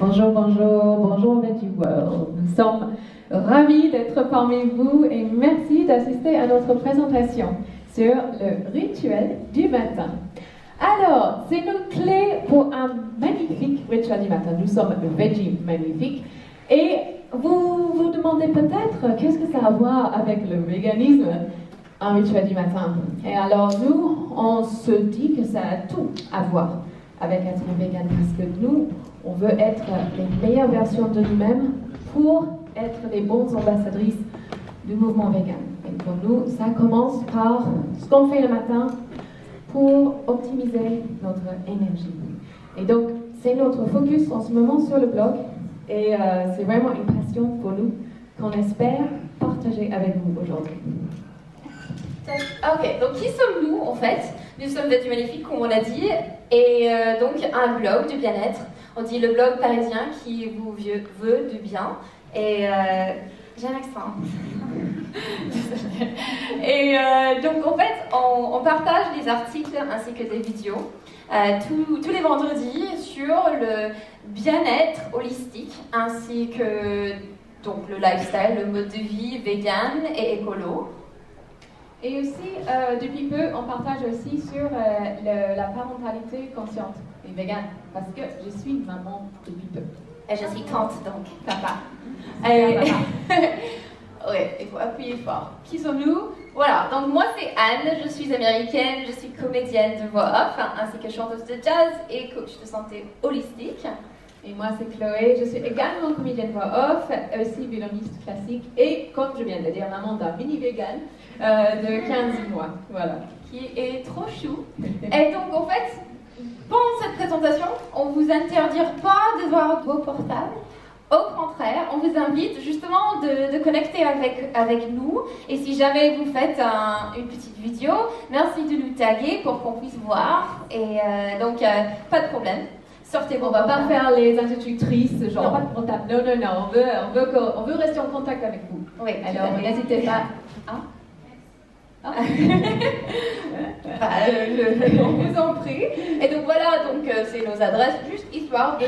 Bonjour, bonjour, bonjour Veggie World. Nous sommes ravis d'être parmi vous et merci d'assister à notre présentation sur le rituel du matin. Alors, c'est nos clés pour un magnifique rituel du matin. Nous sommes Veggie Magnifique et vous vous demandez peut-être qu'est-ce que ça a à voir avec le véganisme, un rituel du matin. Et alors nous, on se dit que ça a tout à voir avec être vegan parce que nous, on veut être les meilleures versions de nous-mêmes pour être les bonnes ambassadrices du mouvement vegan. Et pour nous, ça commence par ce qu'on fait le matin pour optimiser notre énergie. Et donc, c'est notre focus en ce moment sur le blog et c'est vraiment une passion pour nous qu'on espère partager avec vous aujourd'hui. Ok, donc qui sommes-nous en fait? Nous sommes Veggie Magnifique, comme on l'a dit, et donc un blog du bien-être. On dit le blog parisien qui vous veut du bien. Et j'ai un accent. Et donc en fait, on partage des articles ainsi que des vidéos tous les vendredis sur le bien-être holistique ainsi que donc, le lifestyle, le mode de vie vegan et écolo. Et aussi, depuis peu, on partage aussi sur la parentalité consciente et végane, parce que je suis maman depuis peu. Et je suis tante, donc papa. Oui, il faut appuyer fort. Qui sommes-nous? Voilà, donc moi c'est Anne, je suis américaine, je suis comédienne de voix off, ainsi que chanteuse de jazz et coach de santé holistique. Et moi c'est Chloé, je suis également comédienne voix off, aussi violoniste classique et, comme je viens de dire, maman d'un mini vegan de 15 mois. Voilà. Qui est trop chou. Et donc en fait, pendant cette présentation, on vous interdit pas de voir vos portables. Au contraire, on vous invite justement de connecter avec nous. Et si jamais vous faites une petite vidéo, merci de nous taguer pour qu'on puisse voir. Et donc, pas de problème. Sortez vos On va pas portables. faire les institutrices, genre Non. pas de portable. Non, non, non, on veut rester en contact avec vous. Oui, Alors n'hésitez pas. on vous en prie. Et donc voilà, donc c'est nos adresses, juste histoire de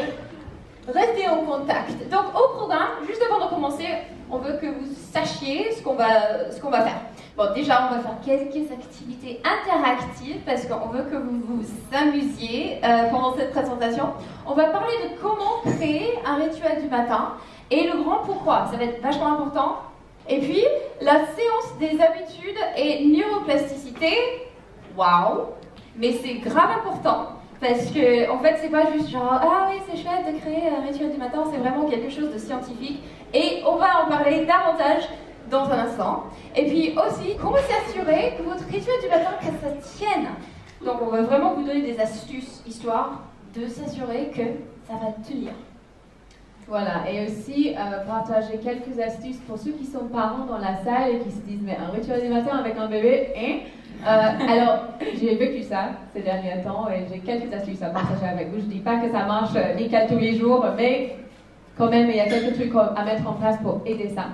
rester en contact. Donc au programme, juste avant de commencer, on veut que vous sachiez ce qu'on va faire. Bon, déjà, on va faire quelques activités interactives parce qu'on veut que vous vous amusiez pendant cette présentation. On va parler de comment créer un rituel du matin et le grand pourquoi. Ça va être vachement important. Et puis, la séance des habitudes et neuroplasticité. Waouh! Mais c'est grave important. Parce que, en fait, c'est pas juste genre, ah oui, c'est chouette de créer un rituel du matin, c'est vraiment quelque chose de scientifique. Et on va en parler davantage dans un instant. Et puis aussi, comment s'assurer que votre rituel du matin, que ça tienne. Donc, on va vraiment vous donner des astuces, histoire de s'assurer que ça va tenir. Voilà, et aussi partager quelques astuces pour ceux qui sont parents dans la salle et qui se disent, mais un rituel du matin avec un bébé, hein? Alors, j'ai vécu ça ces derniers temps et j'ai quelques astuces à partager avec vous. Je ne dis pas que ça marche nickel tous les jours, mais quand même, il y a quelques trucs à mettre en place pour aider ça.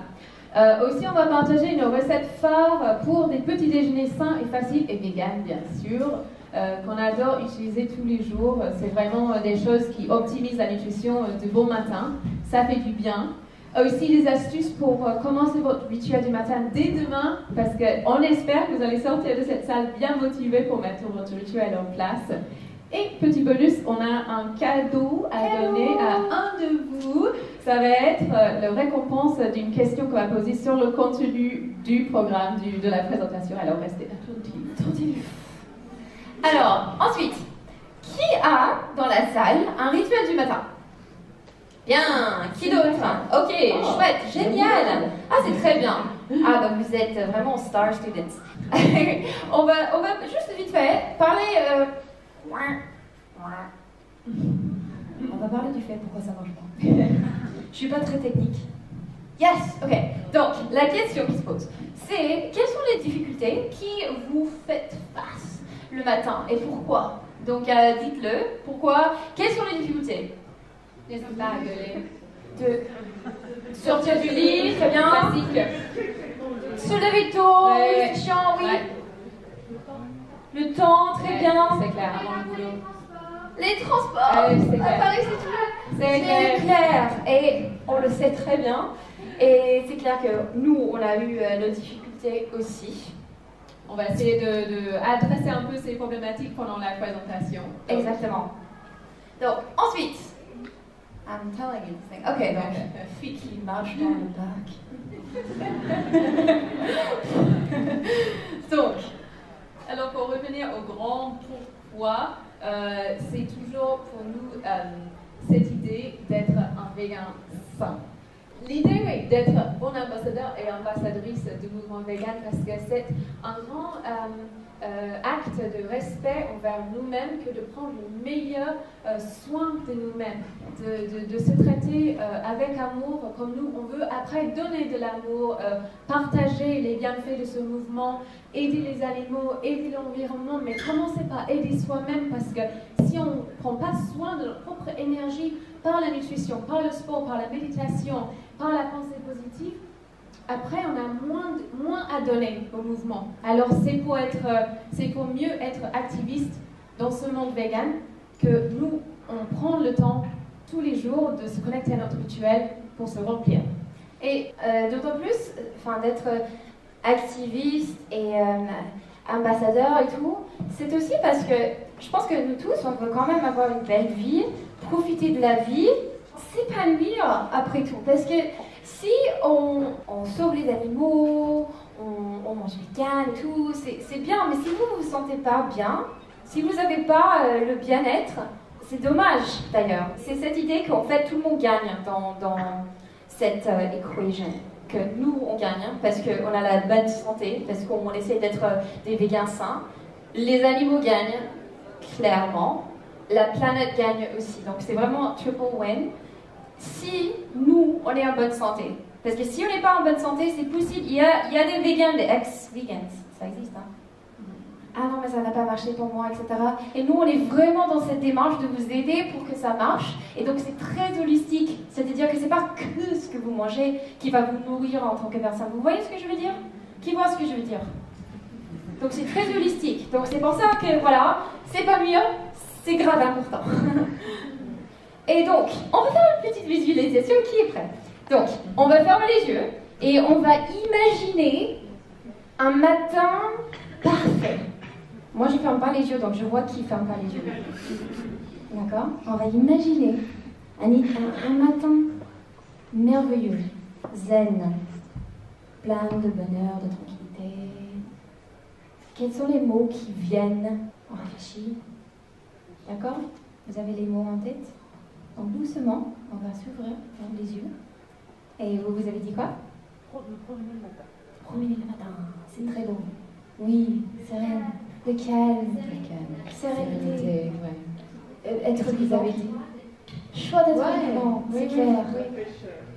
Aussi, on va partager nos recettes phares pour des petits déjeuners sains et faciles et vegan, bien sûr, qu'on adore utiliser tous les jours. C'est vraiment des choses qui optimisent la nutrition du bon matin. Ça fait du bien. Aussi des astuces pour commencer votre rituel du matin dès demain, parce qu'on espère que vous allez sortir de cette salle bien motivé pour mettre votre rituel en place. Et petit bonus, on a un cadeau à donner à un de vous. Ça va être la récompense d'une question qu'on va poser sur le contenu du programme, de la présentation. Alors restez attentifs. Alors, ensuite, qui a dans la salle un rituel du matin? Bien, qui d'autre? Ok, chouette, génial. Ah, c'est très bien. Ah, bah vous êtes vraiment star students. on va juste vite fait parler... On va parler du fait pourquoi ça marche pas. Je suis pas très technique. Yes, ok. Donc, la question qui se pose, c'est quelles sont les difficultés qui vous faites face le matin et pourquoi? Donc, dites-le. Pourquoi? Quelles sont les difficultés? N'hésitez pas à gueuler. De sortir du lit, très bien. Classique. Se lever tôt, Ouais. c'est chiant, oui. Ouais. Le temps, très bien. C'est clair, avant le boulot. Les transports. C'est À clair. Paris, c'est tout. C'est clair. Et on le sait très bien. Et c'est clair que nous, on a eu nos difficultés aussi. On va essayer de adresser un peu ces problématiques pendant la présentation. Exactement. Donc, ensuite, I'm telling you this thing. Ok, donc, fille qui marche dans le parc. Donc, alors pour revenir au grand pourquoi, c'est toujours pour nous cette idée d'être un végan sain. L'idée, oui, d'être bon ambassadeur et ambassadrice du mouvement vegan parce que c'est un grand acte de respect envers nous-mêmes que de prendre le meilleur soin de nous-mêmes, de se traiter avec amour comme nous on veut, après donner de l'amour, partager les bienfaits de ce mouvement, aider les animaux, aider l'environnement, mais commencer par aider soi-même parce que si on ne prend pas soin de notre propre énergie par la nutrition, par le sport, par la méditation, par la pensée positive, après on a moins à donner au mouvement. Alors c'est pour mieux être activiste dans ce monde vegan que nous, on prend le temps tous les jours de se connecter à notre rituel pour se remplir. Et d'autant plus, d'être activiste et ambassadeur et tout, c'est aussi parce que je pense que nous tous, on veut quand même avoir une belle vie, profiter de la vie, s'épanouir après tout. Parce que si on sauve les animaux, on mange vegan et tout, c'est bien, mais si vous ne vous sentez pas bien, si vous n'avez pas le bien-être, c'est dommage d'ailleurs. C'est cette idée qu'en fait tout le monde gagne dans cette equation. Que nous on gagne parce qu'on a la bonne santé, parce qu'on essaie d'être des végans sains. Les animaux gagnent, clairement. La planète gagne aussi. Donc c'est vraiment triple win. Si nous, on est en bonne santé. Parce que si on n'est pas en bonne santé, c'est possible. Il y a des végans, des ex-vegans. Ça existe, hein? Ah non, mais ça n'a pas marché pour moi, etc. Et nous, on est vraiment dans cette démarche de vous aider pour que ça marche. Et donc, c'est très holistique. C'est-à-dire que c'est pas que ce que vous mangez qui va vous nourrir en tant que personne. Vous voyez ce que je veux dire? Qui voit ce que je veux dire? Donc, c'est très holistique. Donc, c'est pour ça que, voilà, c'est pas mieux, c'est grave important. Et donc, on va faire une petite visualisation qui est prête. Donc, on va fermer les yeux et on va imaginer un matin parfait. Moi, je ne ferme pas les yeux, donc je vois qui ne ferme pas les yeux. D'accord? On va imaginer un matin merveilleux, zen, plein de bonheur, de tranquillité. Quels sont les mots qui viennent? On réfléchit. D'accord? Vous avez les mots en tête? Donc doucement, on va s'ouvrir les yeux. Et vous avez dit quoi? Promener le matin. Promener le matin, c'est très beau. Oui, sereine, le calme, sérénité, être vivant. Choix d'être vivant, c'est clair.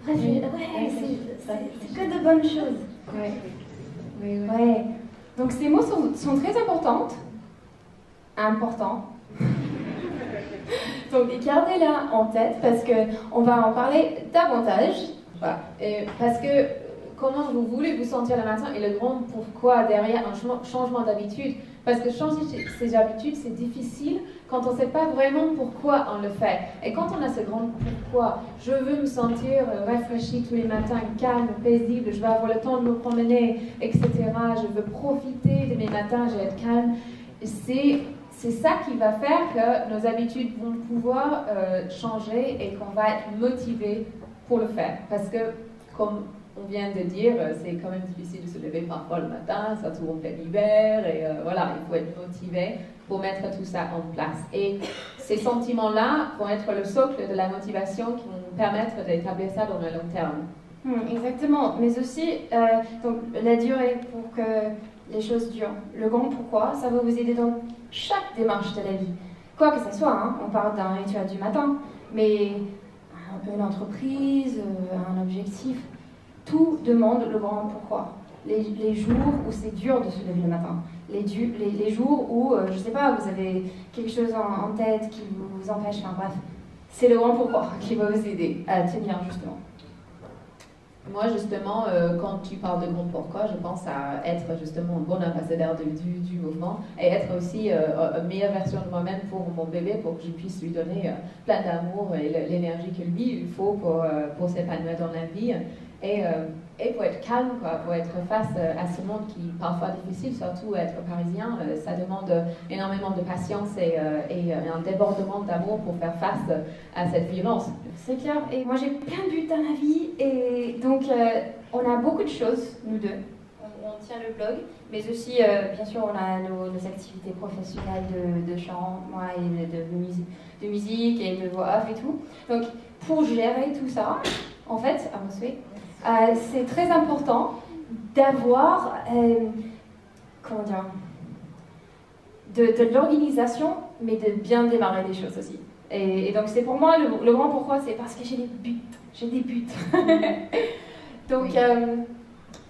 C'est que de bonnes choses. Ouais. Donc ces mots sont très importants. Donc gardez-la en tête parce qu'on va en parler davantage. Voilà. Et parce que comment vous voulez vous sentir le matin et le grand pourquoi derrière un changement d'habitude. Parce que changer ses habitudes, c'est difficile quand on ne sait pas vraiment pourquoi on le fait. Et quand on a ce grand pourquoi, je veux me sentir rafraîchi tous les matins, calme, paisible, je veux avoir le temps de me promener, etc. Je veux profiter de mes matins, je veux être calme. C'est ça qui va faire que nos habitudes vont pouvoir changer et qu'on va être motivé pour le faire. Parce que, comme on vient de dire, c'est quand même difficile de se lever parfois le matin, surtout en plein hiver, et voilà, il faut être motivé pour mettre tout ça en place. Et ces sentiments-là vont être le socle de la motivation qui vont nous permettre d'établir ça dans le long terme. Exactement, mais aussi donc, la durée pour que les choses durent. Le grand pourquoi, ça va vous aider dans chaque démarche de la vie. Quoi que ce soit, hein, on parle d'un rituel du matin, mais une entreprise, un objectif, tout demande le grand pourquoi. Les jours où c'est dur de se lever le matin, les jours où, je sais pas, vous avez quelque chose en tête qui vous empêche, enfin bref, c'est le grand pourquoi qui va vous aider à tenir justement. Moi, justement, quand tu parles de Grand Pourquoi, je pense à être justement un bon ambassadeur du mouvement et être aussi une meilleure version de moi-même pour mon bébé, pour que je puisse lui donner plein d'amour et l'énergie que lui, il faut pour s'épanouir dans la vie. Et pour être calme, quoi, pour être face à ce monde qui est parfois difficile, surtout être parisien, ça demande énormément de patience et un débordement d'amour pour faire face à cette violence. C'est clair, et moi j'ai plein de buts dans ma vie, et donc on a beaucoup de choses, nous deux. On tient le blog, mais aussi, bien sûr, on a nos activités professionnelles de chant, moi, et de musique et de voix off et tout. Donc, pour gérer tout ça, en fait, c'est très important d'avoir, comment dire, de l'organisation, mais de bien démarrer les choses aussi. Et donc c'est pour moi le grand pourquoi, c'est parce que j'ai des buts. Donc, oui.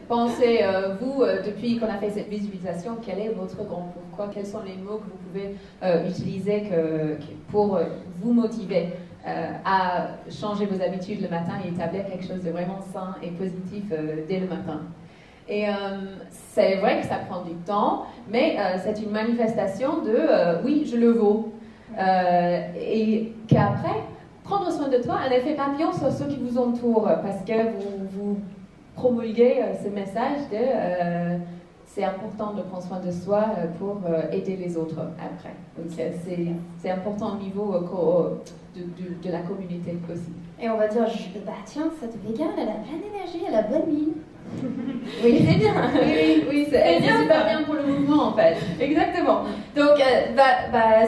Pensez, vous, depuis qu'on a fait cette visualisation, quel est votre grand pourquoi? Quels sont les mots que vous pouvez utiliser pour vous motiver à changer vos habitudes le matin et établir quelque chose de vraiment sain et positif dès le matin? Et c'est vrai que ça prend du temps, mais c'est une manifestation de oui, je le vaux. Et qu'après, prendre soin de toi, un effet papillon sur ceux qui vous entourent, parce que vous promulguez ce message de c'est important de prendre soin de soi pour aider les autres après. Donc c'est important au niveau de la communauté aussi. Et on va dire, bah tiens, cette végane, elle a plein d'énergie, elle a bonne mine. Oui, c'est bien. Oui, c'est super bien pour le mouvement en fait. Exactement. Donc,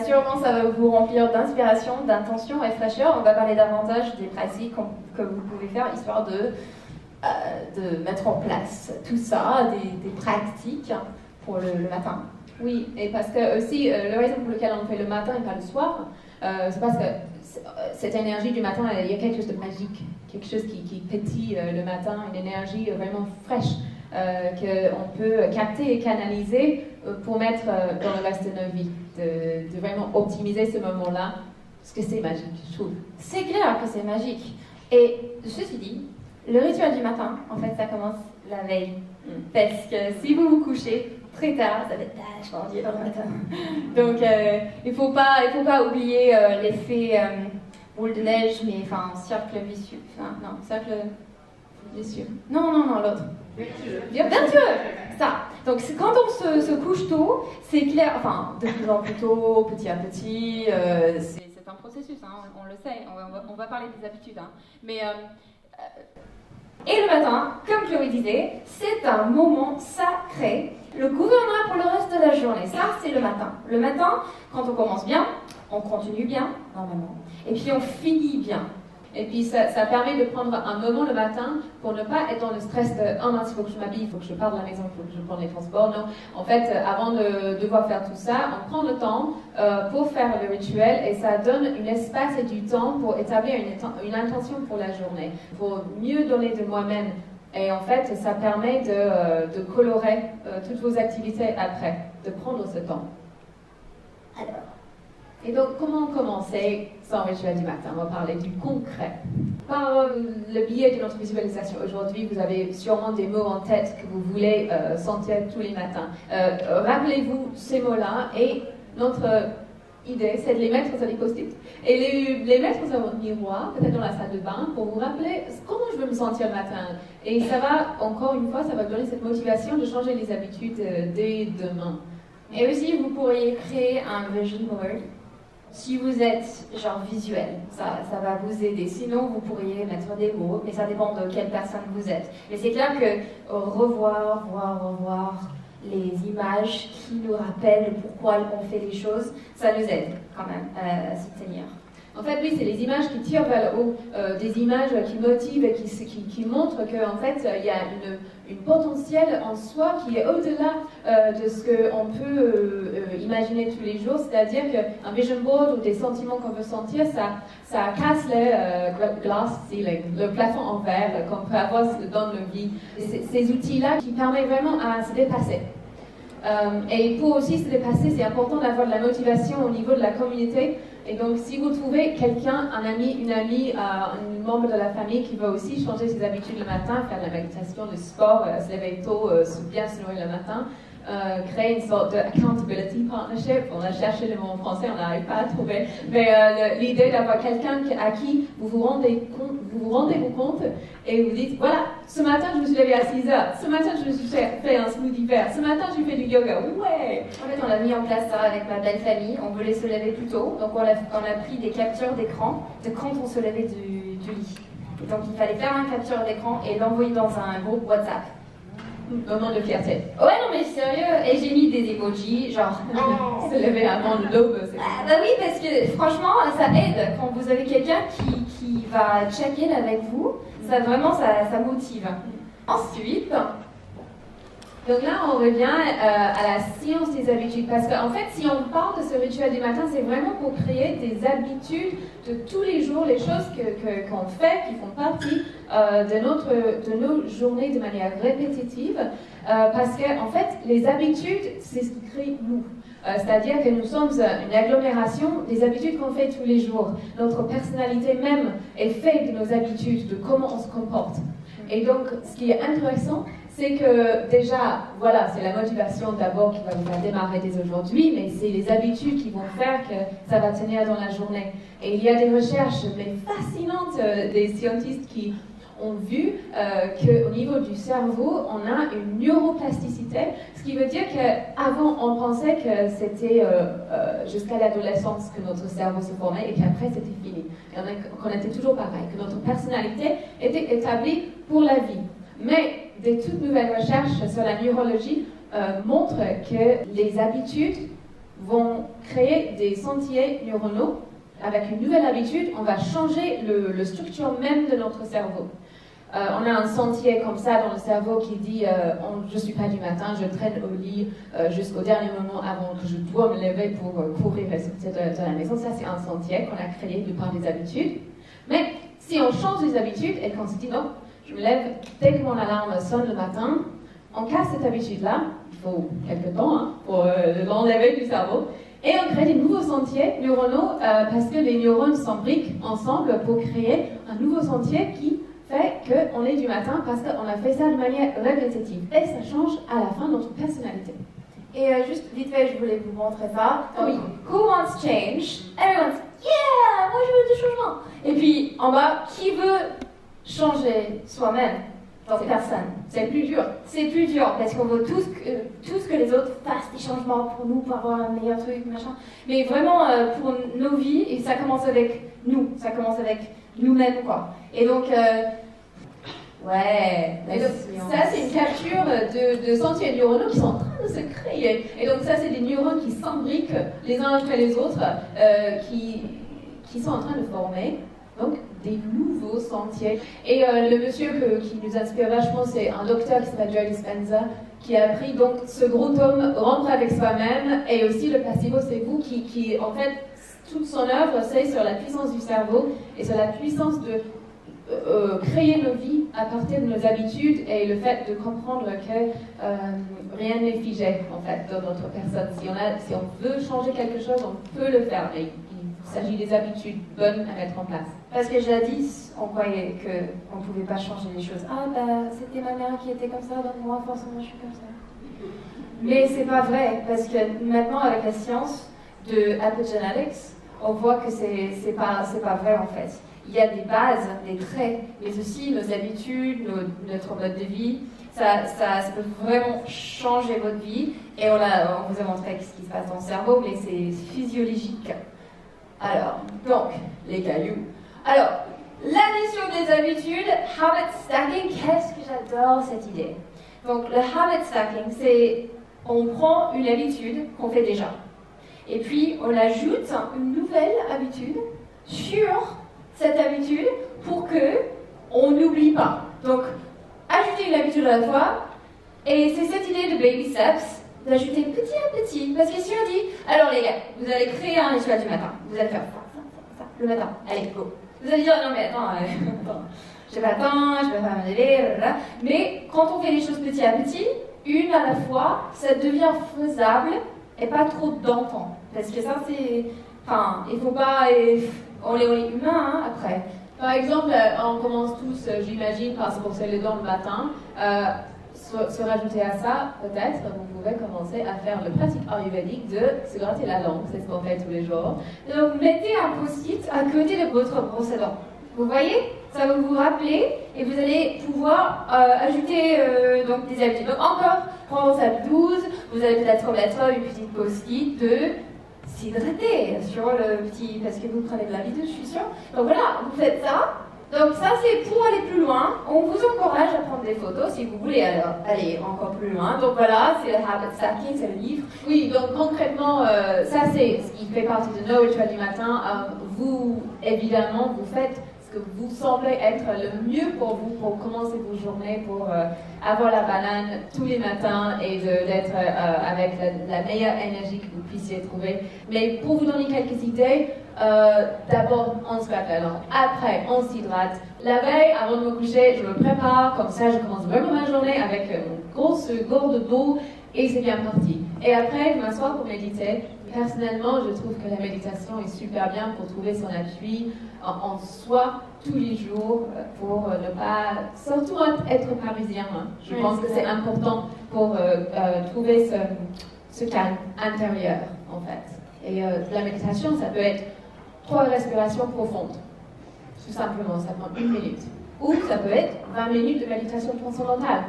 sûrement ça va vous remplir d'inspiration, d'intention et fraîcheur. On va parler davantage des pratiques que vous pouvez faire, histoire de mettre en place tout ça, des pratiques pour le matin. Oui, et parce que aussi, la raison pour laquelle on le fait le matin et pas le soir, c'est parce que cette énergie du matin, il y a quelque chose de magique, quelque chose qui pétille le matin, une énergie vraiment fraîche qu'on peut capter et canaliser pour mettre dans le reste de nos vies, de vraiment optimiser ce moment-là, parce que c'est magique, je trouve. C'est clair que c'est magique. Et ceci dit, le rituel du matin, en fait, ça commence la veille. Parce que si vous vous couchez très tard, ça va être vachement dur le matin. Donc, il faut pas oublier l'effet boule de neige, mais enfin, cercle vicieux. Enfin, non, cercle vicieux. Non, l'autre. Vertueux. Ça. Donc, quand on se couche tôt, c'est clair, enfin, de plus en plus tôt, petit à petit, c'est un processus, hein, on le sait, on va parler des habitudes, hein. Mais... et le matin, comme Chloé disait, c'est un moment sacré. Le gouverneur pour le reste de la journée, ça c'est le matin. Le matin, quand on commence bien, on continue bien, normalement. Et puis on finit bien. Et puis ça permet de prendre un moment le matin pour ne pas être dans le stress de « Oh mince, il faut que je m'habille, il faut que je parte de la maison, il faut que je prenne les transports ». Non, en fait, avant de devoir faire tout ça, on prend le temps pour faire le rituel et ça donne un espace et du temps pour établir une intention pour la journée, pour mieux donner de moi-même. Et en fait, ça permet de colorer toutes vos activités après, de prendre ce temps. Alors. Et donc, comment commencer sans rituel du matin? On va parler du concret. Par le biais de notre visualisation aujourd'hui, vous avez sûrement des mots en tête que vous voulez sentir tous les matins. Rappelez-vous ces mots-là et notre idée, c'est de les mettre sur des post-it et les mettre sur votre miroir, peut-être dans la salle de bain, pour vous rappeler comment je veux me sentir le matin. Et ça va, encore une fois, ça va donner cette motivation de changer les habitudes dès demain. Et aussi, vous pourriez créer un vision board. Si vous êtes genre visuel, ça va vous aider. Sinon, vous pourriez mettre des mots, mais ça dépend de quelle personne vous êtes. Mais c'est clair que revoir les images qui nous rappellent pourquoi on fait les choses, ça nous aide quand même à s'y tenir. En fait, oui, c'est les images qui tirent vers le haut, des images qui motivent et qui montrent qu'en fait, il y a une potentiel en soi qui est au-delà de ce qu'on peut imaginer tous les jours. C'est-à-dire qu'un vision board ou des sentiments qu'on veut sentir, ça casse le glass ceiling, le plafond en verre qu'on peut avoir dans nos vies. Ces outils-là qui permettent vraiment à se dépasser. Et pour aussi se dépasser, c'est important d'avoir de la motivation au niveau de la communauté Et donc, si vous trouvez quelqu'un, un ami, une amie, un membre de la famille qui veut aussi changer ses habitudes le matin, faire de la méditation, du sport, se lever tôt, bien se nourrir le matin, créer une sorte de accountability partnership. On a cherché le mot en français, on n'arrive pas à trouver. Mais l'idée d'avoir quelqu'un à qui vous rendez compte et vous dites, voilà, ce matin je me suis levée à 6 heures, ce matin je me suis fait un smoothie vert, ce matin j'ai fait du yoga, ouais. En fait, on a mis en place ça avec ma belle famille. On voulait se lever plus tôt, donc on a pris des captures d'écran de quand on se levait du lit. Et donc il fallait faire une capture d'écran et l'envoyer dans un groupe WhatsApp. Moment de fierté. Ouais, non mais sérieux, et j'ai mis des emojis, genre... Se lever avant l'aube, c'est... Bah oui, parce que franchement, ça aide quand vous avez quelqu'un qui va check-in avec vous, ça vraiment, ça motive. Ensuite... Donc là, on revient à la science des habitudes, parce qu'en fait, si on parle de ce rituel du matin, c'est vraiment pour créer des habitudes de tous les jours, les choses qu'on fait, qui font partie de nos journées de manière répétitive, parce que en fait, les habitudes, c'est ce qui crée nous. C'est-à-dire que nous sommes une agglomération des habitudes qu'on fait tous les jours. Notre personnalité même est faite de nos habitudes, de comment on se comporte. Et donc, ce qui est intéressant, c'est que déjà, voilà, c'est la motivation d'abord qui va vous faire démarrer dès aujourd'hui, mais c'est les habitudes qui vont faire que ça va tenir dans la journée. Et il y a des recherches fascinantes des scientifiques qui ont vu qu'au niveau du cerveau, on a une neuroplasticité, ce qui veut dire qu'avant, on pensait que c'était jusqu'à l'adolescence que notre cerveau se formait et qu'après, c'était fini. Et qu'on était toujours pareil, que notre personnalité était établie pour la vie. Mais des toutes nouvelles recherches sur la neurologie montrent que les habitudes vont créer des sentiers neuronaux. Avec une nouvelle habitude, on va changer le structure même de notre cerveau. On a un sentier comme ça dans le cerveau qui dit je ne suis pas du matin, je traîne au lit jusqu'au dernier moment avant que je dois me lever pour courir et sortir de la maison. Ça, c'est un sentier qu'on a créé de par des habitudes. Mais si on change les habitudes et qu'on se dit non, je me lève dès que mon alarme sonne le matin, on casse cette habitude-là, il faut quelques temps pour l'enlever du cerveau, et on crée des nouveaux sentiers neuronaux parce que les neurones s'embriquent ensemble pour créer un nouveau sentier qui fait qu'on est du matin parce qu'on a fait ça de manière répétitive. Et ça change à la fin notre personnalité. Et juste vite fait, je voulais vous montrer ça. Oh oui. Who wants change? Everyone's, yeah, moi je veux du changement. Et puis en bas, qui veut changer soi-même? Donc personne. C'est plus dur. C'est plus dur parce qu'on veut tous que les autres fassent des changements pour nous, pour avoir un meilleur truc, machin. Mais vraiment pour nos vies, et ça commence avec nous, ça commence avec nous-mêmes, quoi. Et donc, ouais. Et donc, ça, c'est une capture de sentiers neuronaux qui sont en train de se créer. Et donc, ça, c'est des neurones qui s'embriquent les uns après les autres, qui sont en train de former. Donc, des nouveaux sentiers. Et le monsieur qui nous inspire vachement, c'est un docteur qui s'appelle Joe Dispenza, qui a appris donc ce gros tome, Rentre avec soi-même, et aussi le placebo, c'est vous, qui en fait, toute son œuvre, c'est sur la puissance du cerveau et sur la puissance de créer nos vies à partir de nos habitudes et le fait de comprendre que rien n'est figé, en fait, dans notre personne. Si on veut changer quelque chose, on peut le faire. Mais il s'agit des habitudes bonnes à mettre en place. Parce que jadis, on croyait qu'on ne pouvait pas changer les choses. Ah, bah, c'était ma mère qui était comme ça, donc moi, forcément, je suis comme ça. Mais c'est pas vrai, parce que maintenant, avec la science de epigenetics, on voit que c'est pas vrai, en fait. Il y a des bases, des traits, mais aussi nos habitudes, notre mode de vie. Ça peut vraiment changer votre vie. Et on vous a montré ce qui se passe dans le cerveau, mais c'est physiologique. Alors, donc, les cailloux. Alors, l'addition des habitudes, habit stacking, qu'est-ce que j'adore cette idée. Donc, le habit stacking, c'est on prend une habitude qu'on fait déjà. Et puis, on ajoute une nouvelle habitude sur cette habitude pour que on n'oublie pas. Donc, ajouter une habitude à la fois, et c'est cette idée de baby steps, d'ajouter petit à petit. Parce que si on dit, alors les gars, vous allez créer un rituel du matin, vous allez faire ça, le matin, allez, go. Vous allez dire, non mais attends, j'ai pas le temps, je vais pas me lever, blablabla. Mais quand on fait les choses petit à petit, une à la fois, ça devient faisable et pas trop dauntant. Parce que ça, c'est Enfin, il faut pas... On est humain, hein, après. Par exemple, on commence tous, j'imagine, par se brosser les dents le matin. Se rajouter à ça, peut-être, vous pouvez commencer à faire le pratique ayurvédique de se gratter la langue. C'est ce qu'on fait tous les jours. Donc, mettez un post-it à côté de votre brosse à dents. Vous voyez? Ça va vous rappeler et vous allez pouvoir ajouter donc des habitudes. Donc encore, pendant cette 12, vous allez peut-être mettre une petite post-it de s'hydrater sur le petit... parce que vous prenez de l'habitude, je suis sûre. Donc voilà, vous faites ça. Donc ça, c'est pour aller plus loin. On vous encourage à prendre des photos si vous voulez alors aller encore plus loin. Donc voilà, c'est le habit stacking, c'est le livre. Oui, donc concrètement, ça c'est ce qui fait partie de nos rituels du matin. Vous, évidemment, vous faites ce que vous semblez être le mieux pour vous, pour commencer vos journées, pour avoir la banane tous les matins et d'être avec la meilleure énergie que vous puissiez trouver. Mais pour vous donner quelques idées, d'abord on se gratte la langue, après on s'hydrate. La veille, avant de me coucher, je me prépare, comme ça je commence vraiment ma journée avec une grosse gourde d'eau et c'est bien parti. Et après, je m'assois pour méditer. Personnellement, je trouve que la méditation est super bien pour trouver son appui en soi tous les jours, pour ne pas, surtout être parisien. Hein. Je pense que c'est important pour trouver ce calme intérieur, en fait. Et la méditation, ça peut être 3 respirations profondes. Tout simplement, ça prend 1 minute. Ou ça peut être 20 minutes de méditation transcendantale.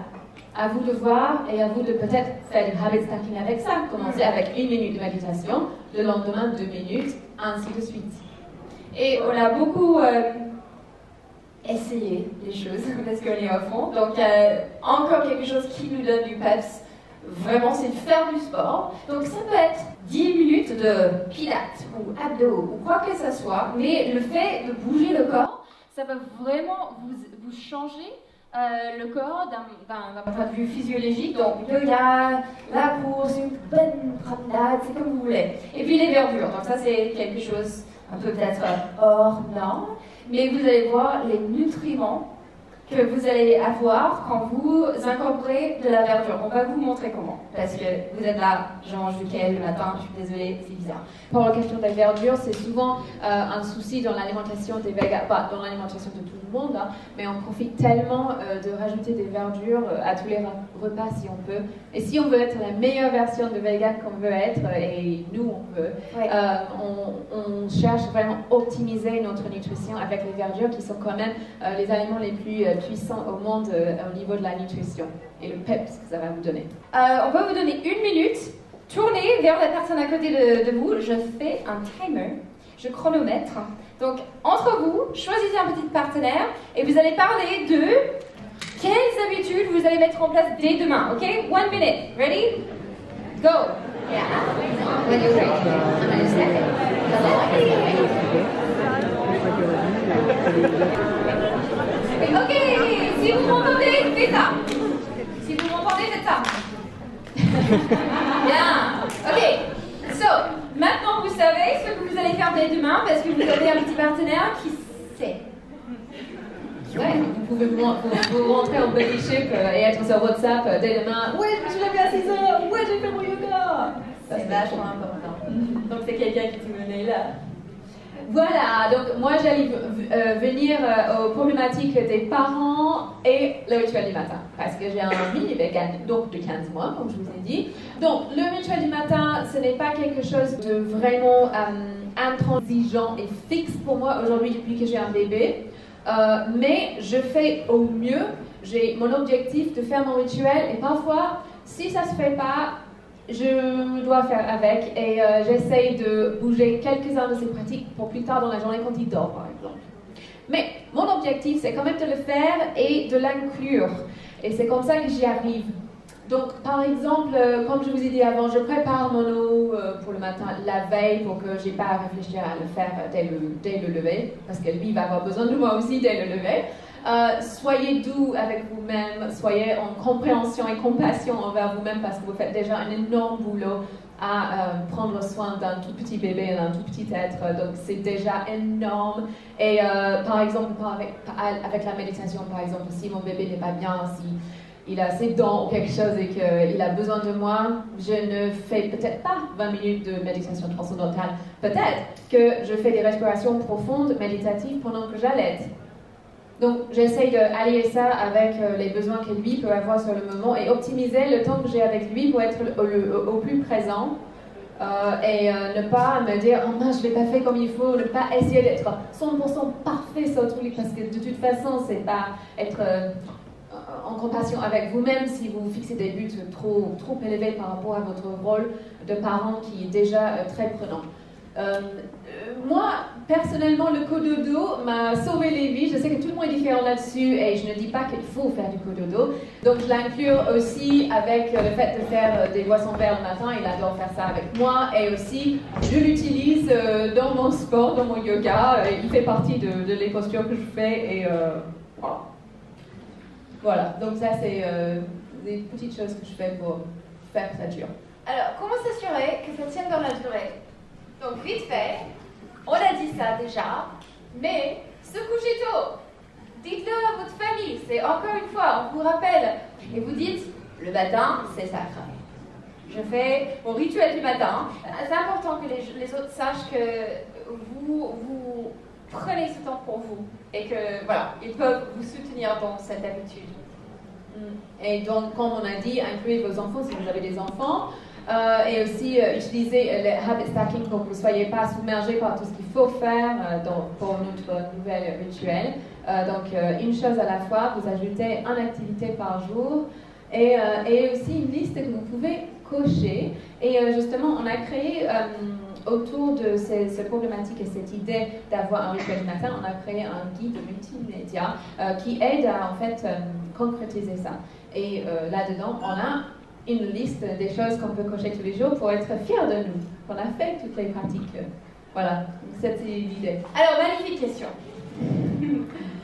À vous de voir et à vous de peut-être faire du habit stacking avec ça. Commencer avec 1 minute de méditation, le lendemain 2 minutes, ainsi de suite. Et on a beaucoup essayé les choses parce qu'on est à fond. Donc encore quelque chose qui nous donne du peps, vraiment, c'est de faire du sport. Donc ça peut être 10 minutes de pilates ou abdos ou quoi que ce soit, mais le fait de bouger le corps, ça va vraiment vous changer le corps d'un point de vue physiologique. Donc yoga, la course, une bonne promenade, c'est comme vous voulez. Et puis les verdures, donc ça c'est quelque chose un peu peut-être hors norme, mais vous allez voir les nutriments que vous allez avoir quand vous incorporez de la verdure. On va vous montrer comment, parce que vous êtes là, je mange du kale le matin, je suis désolée, c'est bizarre. Pour la question des verdures, c'est souvent un souci dans l'alimentation des véganes, pas dans l'alimentation de tout le monde, hein, mais on profite tellement de rajouter des verdures à tous les repas si on peut. Et si on veut être la meilleure version de vegan qu'on veut être, et nous on peut, Ouais. on cherche vraiment à optimiser notre nutrition avec les verdures qui sont quand même les aliments les plus puissants au monde au niveau de la nutrition et le peps que ça va vous donner. On va vous donner 1 minute. Tournez vers la personne à côté de vous. Je fais un timer, je chronomètre. Donc, entre vous, choisissez un petit partenaire et vous allez parler de quelles habitudes vous allez mettre en place dès demain. Ok? 1 minute. Ready? Go! Yeah. When you're ready, I'm going to step it. Ok, si vous m'entendez, faites ça. Si vous m'entendez, faites ça. Bien. Ok. So, maintenant vous savez ce que vous allez faire dès demain parce que vous avez un petit partenaire qui sait. Ouais, vous pouvez vous rentrer en belly ship et être sur WhatsApp dès demain. Ouais, je me suis levée à 6 heures. Ouais, j'ai fait mon yoga. Ça, c'est vachement important. Donc c'est quelqu'un qui te menait là. Voilà, donc moi j'allais venir aux problématiques des parents et le rituel du matin, parce que j'ai un mini vegan, donc de 15 mois, comme je vous ai dit. Donc le rituel du matin, ce n'est pas quelque chose de vraiment intransigeant et fixe pour moi aujourd'hui depuis que j'ai un bébé, mais je fais au mieux. J'ai mon objectif de faire mon rituel et parfois, si ça se fait pas, je dois faire avec et j'essaye de bouger quelques-uns de ces pratiques pour plus tard dans la journée quand il dort, par exemple. Mais mon objectif, c'est quand même de le faire et de l'inclure. Et c'est comme ça que j'y arrive. Donc, par exemple, comme je vous ai dit avant, je prépare mon eau pour le matin la veille pour que je n'ai pas à réfléchir à le faire dès le lever, parce que lui va avoir besoin de moi aussi dès le lever. Soyez doux avec vous-même, soyez en compréhension et compassion envers vous-même parce que vous faites déjà un énorme boulot à prendre soin d'un tout petit bébé, d'un tout petit être, donc c'est déjà énorme. Et par exemple, avec la méditation, par exemple, si mon bébé n'est pas bien, il a ses dents ou quelque chose et qu'il a besoin de moi, je ne fais peut-être pas 20 minutes de méditation transcendantale. Peut-être que je fais des respirations profondes, méditatives pendant que j'allaite. Donc, j'essaye d'allier ça avec les besoins que lui peut avoir sur le moment et optimiser le temps que j'ai avec lui pour être au plus présent et ne pas me dire « Oh mince, je ne l'ai pas fait comme il faut », ne pas essayer d'être 100% parfait sur le truc parce que de toute façon, c'est pas être en compassion avec vous-même si vous fixez des buts trop élevés par rapport à votre rôle de parent qui est déjà très prenant. Moi, personnellement, le cododo m'a sauvé les vies. Je sais que tout le monde est différent là-dessus et je ne dis pas qu'il faut faire du cododo. Donc, je l'inclus aussi avec le fait de faire des boissons vertes le matin. Il adore faire ça avec moi et aussi, je l'utilise dans mon sport, dans mon yoga. Il fait partie de les postures que je fais et voilà. Voilà, donc ça, c'est des petites choses que je fais pour faire que ça dure. Alors, comment s'assurer que ça tienne dans la durée? Donc, vite fait, on a dit ça déjà, mais se coucher tôt. Dites-le à votre famille, c'est encore une fois, on vous rappelle. Et vous dites, le matin, c'est sacré. Je fais mon rituel du matin. C'est important que les autres sachent que vous prenez ce temps pour vous et que, voilà, ils peuvent vous soutenir dans cette habitude. Et donc, comme on a dit, incluez vos enfants si vous avez des enfants. Et aussi utiliser le habit stacking pour que vous ne soyez pas submergé par tout ce qu'il faut faire pour notre nouvel rituel. Donc, une chose à la fois, vous ajoutez une activité par jour et aussi une liste que vous pouvez cocher. Et justement, on a créé autour de ces problématiques et cette idée d'avoir un rituel du matin, on a créé un guide multimédia qui aide à en fait concrétiser ça. Et là-dedans, on a une liste des choses qu'on peut cocher tous les jours pour être fiers de nous, qu'on a fait toutes les pratiques. Voilà, c'était l'idée. Alors, magnifique question.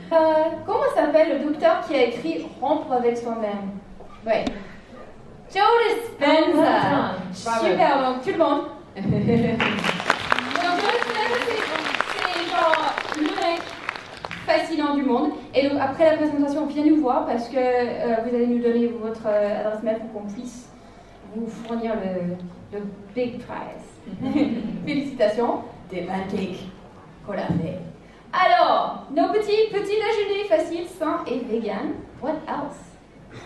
Comment s'appelle le docteur qui a écrit Rompre avec soi-même? Oui. Joe Dispenza. Super, donc tout le monde. Donc, Joe Dispenza, c'est genre le mec fascinant du monde. Et donc, après la présentation, viens nous voir parce que vous allez nous donner votre adresse mail pour qu'on puisse vous fournir le big prize. Félicitations, des pancakes qu'on a fait. Alors, nos petits déjeuners faciles, sains et vegan. What else?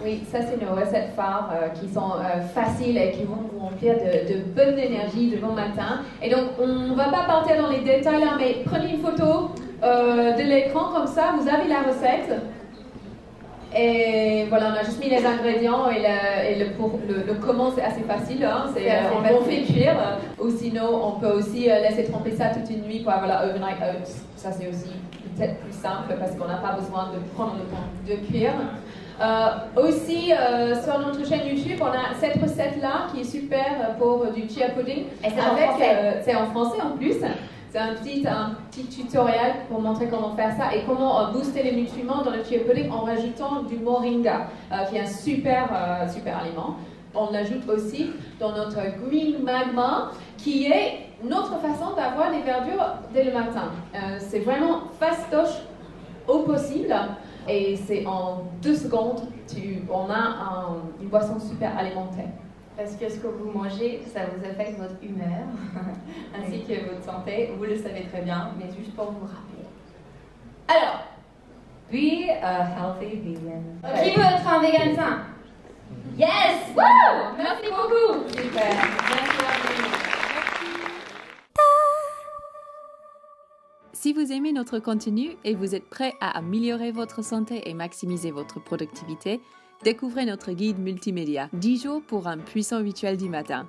Oui, ça c'est nos recettes phares qui sont faciles et qui vont vous remplir de bonne énergie de bon matin. Et donc, on ne va pas partir dans les détails là, mais prenez une photo de l'écran comme ça, vous avez la recette. Et voilà, on a juste mis les ingrédients et le comment c'est assez facile. Hein, on fait cuire. Ou sinon, on peut aussi laisser tremper ça toute une nuit pour avoir la overnight oats. Ça c'est aussi peut-être plus simple parce qu'on n'a pas besoin de prendre le temps de cuire. Aussi, sur notre chaîne YouTube, on a cette recette-là qui est super pour du chia pudding. Et c'est en français. C'est en français en plus. C'est un petit tutoriel pour montrer comment faire ça et comment booster les nutriments dans le chia pudding en rajoutant du moringa, qui est un super aliment. On l'ajoute aussi dans notre green magma, qui est notre façon d'avoir des verdures dès le matin. C'est vraiment fastoche au possible. Et c'est en 2 secondes, on a une boisson super alimentaire. Parce que ce que vous mangez, ça vous affecte votre humeur, ainsi que votre santé. Vous le savez très bien, mais juste pour vous rappeler. Alors, Be a healthy vegan. qui veut être un vegan sain? Yes! Woo! Merci beaucoup! Super. Si vous aimez notre contenu et vous êtes prêt à améliorer votre santé et maximiser votre productivité, découvrez notre guide multimédia 10 jours pour un puissant rituel du matin.